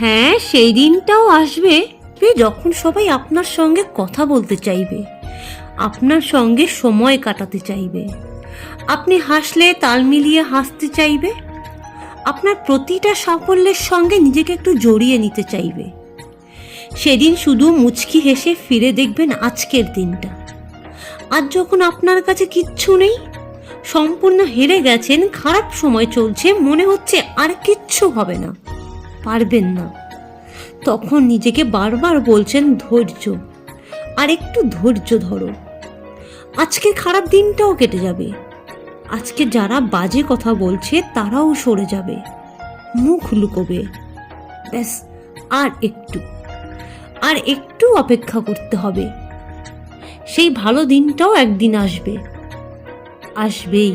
হ্যাঁ, সেই দিনটাও আসবে যখন সবাই আপনার সঙ্গে কথা বলতে চাইবে, আপনার সঙ্গে সময় কাটাতে চাইবে, আপনি হাসলে তাল মিলিয়ে হাসতে চাইবে, আপনার প্রতিটা সাফল্যের সঙ্গে নিজেকে একটু জড়িয়ে নিতে চাইবে। সেদিন শুধু মুচকি হেসে ফিরে দেখবেন আজকের দিনটা। আজ যখন আপনার কাছে কিচ্ছু নেই, সম্পূর্ণ হেরে গেছেন, খারাপ সময় চলছে, মনে হচ্ছে আর কিচ্ছু হবে না, পারবেন না, তখন নিজেকে বারবার বলছেন ধৈর্য, আর একটু ধৈর্য ধরো, আজকের খারাপ দিনটাও কেটে যাবে, আজকে যারা বাজে কথা বলছে তারাও সরে যাবে, মুখ লুকোবে, ব্যাস আর একটু অপেক্ষা করতে হবে। সেই ভালো দিনটাও একদিন আসবেই।